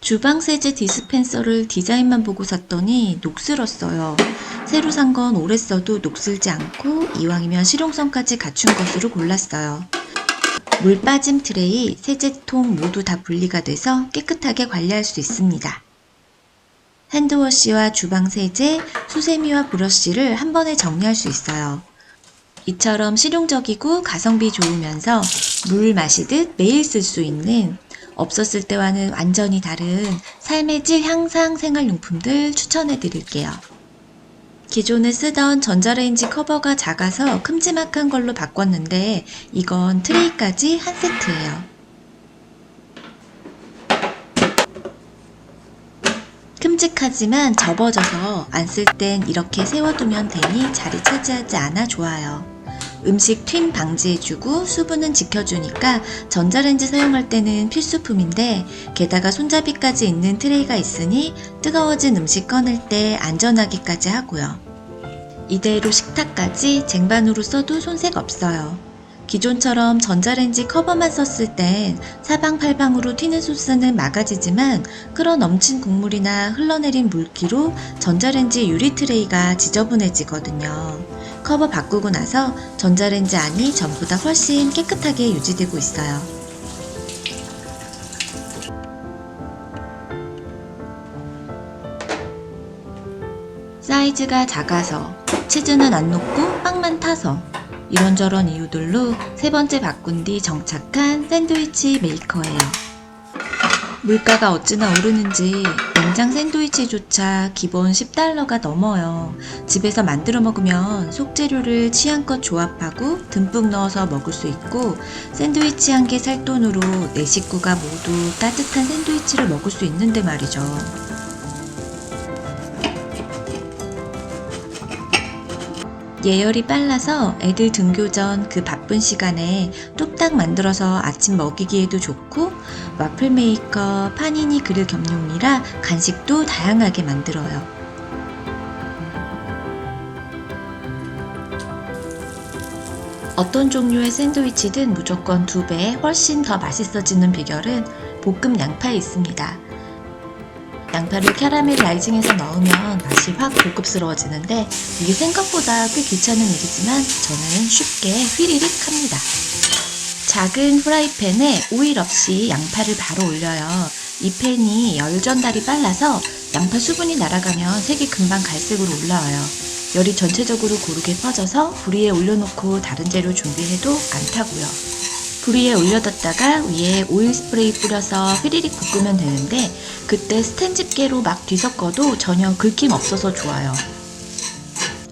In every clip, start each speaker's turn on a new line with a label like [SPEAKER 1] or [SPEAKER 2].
[SPEAKER 1] 주방세제 디스펜서를 디자인만 보고 샀더니 녹슬었어요. 새로 산 건 오래 써도 녹슬지 않고 이왕이면 실용성까지 갖춘 것으로 골랐어요. 물 빠짐 트레이, 세제통 모두 다 분리가 돼서 깨끗하게 관리할 수 있습니다. 핸드워시와 주방세제, 수세미와 브러쉬를 한 번에 정리할 수 있어요. 이처럼 실용적이고 가성비 좋으면서 물 마시듯 매일 쓸 수 있는, 없었을 때와는 완전히 다른 삶의 질 향상 생활용품들 추천해 드릴게요. 기존에 쓰던 전자레인지 커버가 작아서 큼지막한 걸로 바꿨는데 이건 트레이까지 한 세트예요. 큼직하지만 접어져서 안 쓸 땐 이렇게 세워두면 되니 자리 차지하지 않아 좋아요. 음식 튠 방지해주고 수분은 지켜주니까 전자레인지 사용할 때는 필수품인데, 게다가 손잡이까지 있는 트레이가 있으니 뜨거워진 음식 꺼낼 때 안전하기까지 하고요. 이대로 식탁까지 쟁반으로 써도 손색 없어요. 기존처럼 전자레인지 커버만 썼을 땐 사방팔방으로 튀는 소스는 막아지지만 끓어 넘친 국물이나 흘러내린 물기로 전자레인지 유리 트레이가 지저분해지거든요. 커버 바꾸고 나서 전자레인지 안이 전보다 훨씬 깨끗하게 유지되고 있어요. 사이즈가 작아서, 치즈는 안 녹고 빵만 타서, 이런저런 이유들로 세 번째 바꾼 뒤 정착한 샌드위치 메이커예요. 물가가 어찌나 오르는지 냉장 샌드위치조차 기본 $10가 넘어요. 집에서 만들어 먹으면 속재료를 취향껏 조합하고 듬뿍 넣어서 먹을 수 있고, 샌드위치 한 개 살 돈으로 내 식구가 모두 따뜻한 샌드위치를 먹을 수 있는데 말이죠. 예열이 빨라서 애들 등교 전 그 바쁜 시간에 뚝딱 만들어서 아침 먹이기에도 좋고, 와플 메이커, 파니니 그릴 겸용이라 간식도 다양하게 만들어요. 어떤 종류의 샌드위치든 무조건 2배 훨씬 더 맛있어지는 비결은 볶음 양파에 있습니다. 양파를 캐러멜 라이징해서 넣으면 맛이 확 고급스러워지는데, 이게 생각보다 꽤 귀찮은 일이지만 저는 쉽게 휘리릭 합니다. 작은 프라이팬에 오일 없이 양파를 바로 올려요. 이 팬이 열 전달이 빨라서 양파 수분이 날아가면 색이 금방 갈색으로 올라와요. 열이 전체적으로 고르게 퍼져서 불 위에 올려놓고 다른 재료 준비해도 안 타고요. 불 위에 올려뒀다가 위에 오일 스프레이 뿌려서 휘리릭 볶으면 되는데, 그때 스텐 집게로 막 뒤섞어도 전혀 긁힘 없어서 좋아요.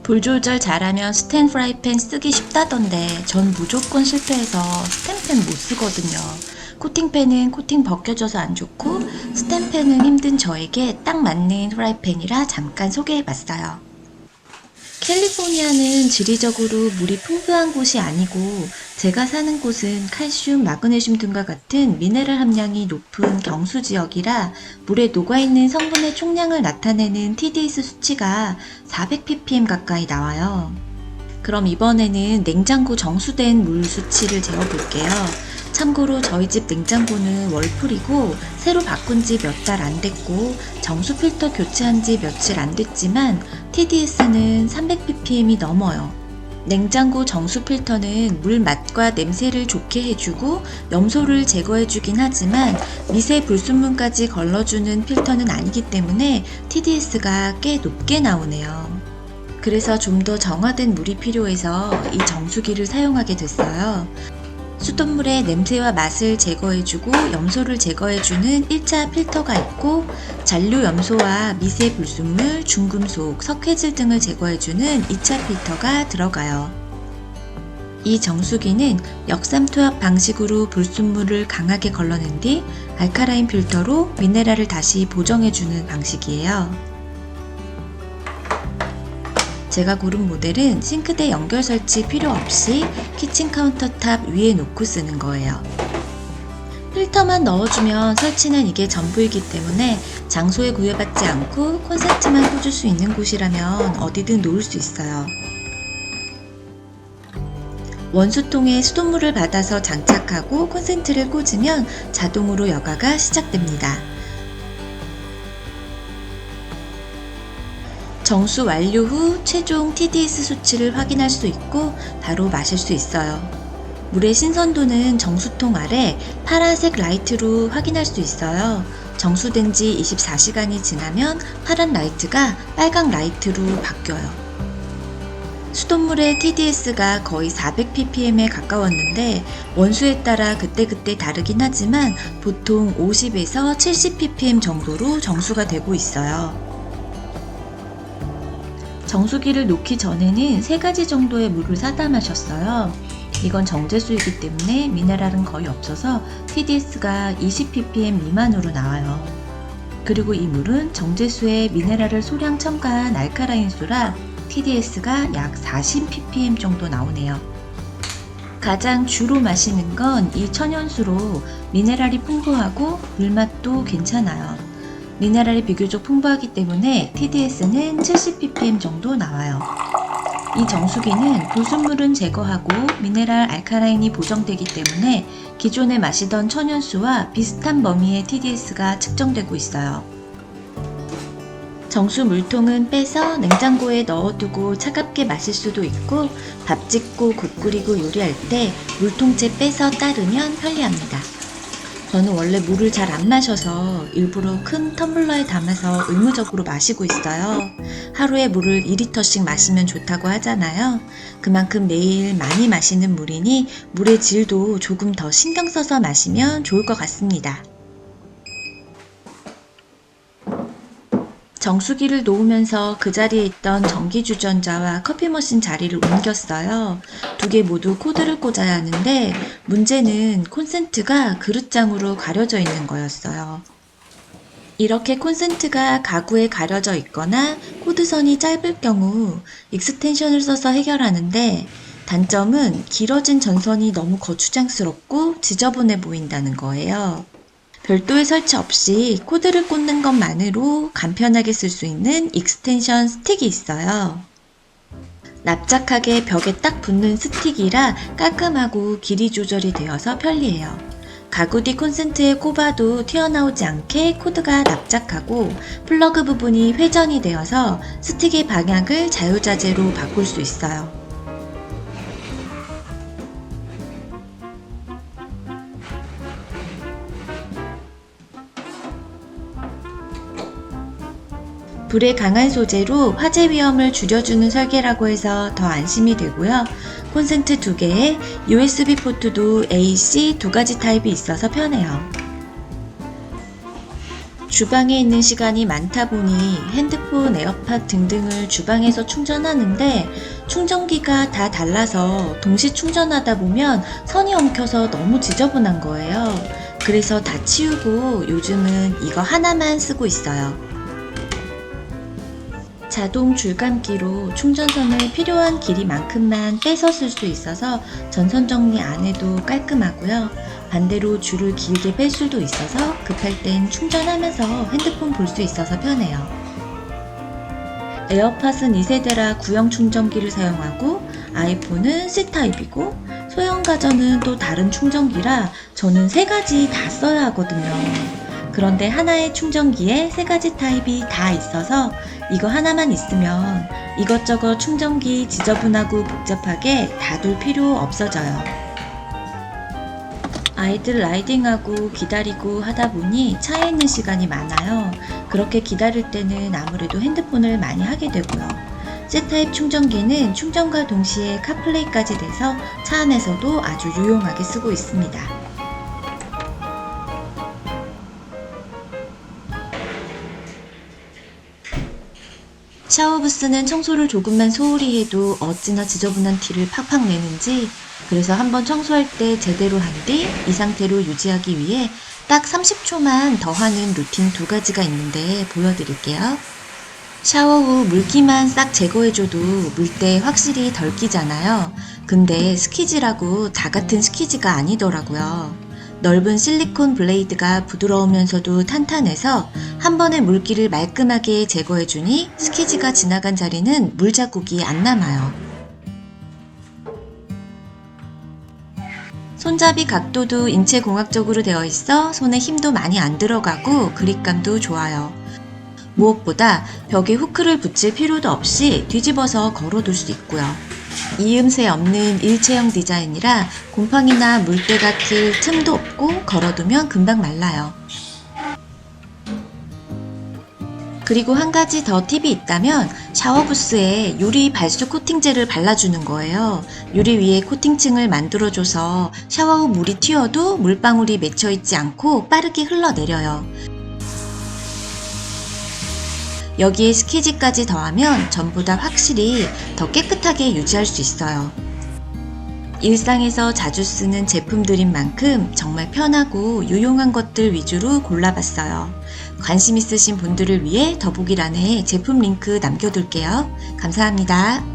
[SPEAKER 1] 불 조절 잘하면 스텐 프라이팬 쓰기 쉽다던데 전 무조건 실패해서 스텐팬 못 쓰거든요. 코팅팬은 코팅 벗겨져서 안 좋고, 스텐팬은 힘든 저에게 딱 맞는 프라이팬이라 잠깐 소개해봤어요. 캘리포니아는 지리적으로 물이 풍부한 곳이 아니고, 제가 사는 곳은 칼슘, 마그네슘 등과 같은 미네랄 함량이 높은 경수 지역이라 물에 녹아있는 성분의 총량을 나타내는 TDS 수치가 400ppm 가까이 나와요. 그럼 이번에는 냉장고 정수된 물 수치를 재어볼게요. 참고로 저희 집 냉장고는 월풀이고 새로 바꾼 지 몇 달 안 됐고 정수 필터 교체한 지 며칠 안 됐지만 TDS는 300ppm이 넘어요. 냉장고 정수 필터는 물 맛과 냄새를 좋게 해주고 염소를 제거해주긴 하지만 미세 불순물까지 걸러주는 필터는 아니기 때문에 TDS가 꽤 높게 나오네요. 그래서 좀 더 정화된 물이 필요해서 이 정수기를 사용하게 됐어요. 수돗물의 냄새와 맛을 제거해주고 염소를 제거해주는 1차 필터가 있고, 잔류 염소와 미세 불순물, 중금속, 석회질 등을 제거해주는 2차 필터가 들어가요. 이 정수기는 역삼투압 방식으로 불순물을 강하게 걸러낸 뒤 알카라인 필터로 미네랄을 다시 보정해주는 방식이에요. 제가 고른 모델은 싱크대 연결 설치 필요 없이 키친 카운터탑 위에 놓고 쓰는 거예요. 필터만 넣어주면 설치는 이게 전부이기 때문에 장소에 구애받지 않고 콘센트만 꽂을 수 있는 곳이라면 어디든 놓을 수 있어요. 원수통에 수돗물을 받아서 장착하고 콘센트를 꽂으면 자동으로 여과가 시작됩니다. 정수 완료 후 최종 TDS 수치를 확인할 수 있고 바로 마실 수 있어요. 물의 신선도는 정수통 아래 파란색 라이트로 확인할 수 있어요. 정수된 지 24시간이 지나면 파란 라이트가 빨강 라이트로 바뀌어요. 수돗물의 TDS가 거의 400ppm에 가까웠는데 원수에 따라 그때그때 다르긴 하지만 보통 50에서 70ppm 정도로 정수가 되고 있어요. 정수기를 놓기 전에는 3가지 정도의 물을 사다 마셨어요. 이건 정제수이기 때문에 미네랄은 거의 없어서 TDS가 20ppm 미만으로 나와요. 그리고 이 물은 정제수에 미네랄을 소량 첨가한 알카라인수라 TDS가 약 40ppm 정도 나오네요. 가장 주로 마시는 건 이 천연수로 미네랄이 풍부하고 물맛도 괜찮아요. 미네랄이 비교적 풍부하기 때문에 TDS는 70ppm 정도 나와요. 이 정수기는 불순물은 제거하고 미네랄 알카라인이 보정되기 때문에 기존에 마시던 천연수와 비슷한 범위의 TDS가 측정되고 있어요. 정수 물통은 빼서 냉장고에 넣어두고 차갑게 마실 수도 있고 밥 짓고 국 끓이고 요리할 때 물통째 빼서 따르면 편리합니다. 저는 원래 물을 잘 안 마셔서 일부러 큰 텀블러에 담아서 의무적으로 마시고 있어요. 하루에 물을 2리터씩 마시면 좋다고 하잖아요. 그만큼 매일 많이 마시는 물이니 물의 질도 조금 더 신경 써서 마시면 좋을 것 같습니다. 정수기를 놓으면서 그 자리에 있던 전기주전자와 커피머신 자리를 옮겼어요. 2개 모두 코드를 꽂아야 하는데 문제는 콘센트가 그릇장으로 가려져 있는 거였어요. 이렇게 콘센트가 가구에 가려져 있거나 코드선이 짧을 경우 익스텐션을 써서 해결하는데 단점은 길어진 전선이 너무 거추장스럽고 지저분해 보인다는 거예요. 별도의 설치 없이 코드를 꽂는 것만으로 간편하게 쓸 수 있는 익스텐션 스틱이 있어요. 납작하게 벽에 딱 붙는 스틱이라 깔끔하고 길이 조절이 되어서 편리해요. 가구 뒤 콘센트에 꼽아도 튀어나오지 않게 코드가 납작하고 플러그 부분이 회전이 되어서 스틱의 방향을 자유자재로 바꿀 수 있어요. 불에 강한 소재로 화재 위험을 줄여주는 설계라고 해서 더 안심이 되고요. 콘센트 2개에 USB 포트도 AC 2가지 타입이 있어서 편해요. 주방에 있는 시간이 많다 보니 핸드폰, 에어팟 등등을 주방에서 충전하는데 충전기가 다 달라서 동시 충전하다 보면 선이 엉켜서 너무 지저분한 거예요. 그래서 다 치우고 요즘은 이거 하나만 쓰고 있어요. 자동 줄감기로 충전선을 필요한 길이만큼만 빼서 쓸 수 있어서 전선 정리 안 해도 깔끔하고요. 반대로 줄을 길게 뺄 수도 있어서 급할 땐 충전하면서 핸드폰 볼 수 있어서 편해요. 에어팟은 2세대라 구형 충전기를 사용하고 아이폰은 C타입이고 소형 가전은 또 다른 충전기라 저는 3가지 다 써야 하거든요. 그런데 하나의 충전기에 3가지 타입이 다 있어서 이거 하나만 있으면 이것저것 충전기 지저분하고 복잡하게 다 둘 필요 없어져요. 아이들 라이딩하고 기다리고 하다 보니 차에 있는 시간이 많아요. 그렇게 기다릴 때는 아무래도 핸드폰을 많이 하게 되고요. C타입 충전기는 충전과 동시에 카플레이까지 돼서 차 안에서도 아주 유용하게 쓰고 있습니다. 샤워부스는 청소를 조금만 소홀히 해도 어찌나 지저분한 티를 팍팍 내는지 그래서 한번 청소할 때 제대로 한 뒤 이 상태로 유지하기 위해 딱 30초만 더 하는 루틴 2가지가 있는데 보여드릴게요. 샤워 후 물기만 싹 제거해줘도 물때 확실히 덜 끼잖아요. 근데 스키지라고 다 같은 스키지가 아니더라고요. 넓은 실리콘 블레이드가 부드러우면서도 탄탄해서 한 번에 물기를 말끔하게 제거해주니 스키지가 지나간 자리는 물 자국이 안 남아요. 손잡이 각도도 인체공학적으로 되어 있어 손에 힘도 많이 안 들어가고 그립감도 좋아요. 무엇보다 벽에 후크를 붙일 필요도 없이 뒤집어서 걸어둘 수 있고요. 이음새 없는 일체형 디자인이라 곰팡이나 물때가 낄 틈도 없고 걸어두면 금방 말라요. 그리고 한 가지 더 팁이 있다면 샤워부스에 유리 발수 코팅제를 발라주는 거예요. 유리 위에 코팅층을 만들어줘서 샤워 후 물이 튀어도 물방울이 맺혀있지 않고 빠르게 흘러내려요. 여기에 스키지까지 더하면 전보다 확실히 더 깨끗하게 유지할 수 있어요. 일상에서 자주 쓰는 제품들인 만큼 정말 편하고 유용한 것들 위주로 골라봤어요. 관심 있으신 분들을 위해 더보기란에 제품 링크 남겨둘게요. 감사합니다.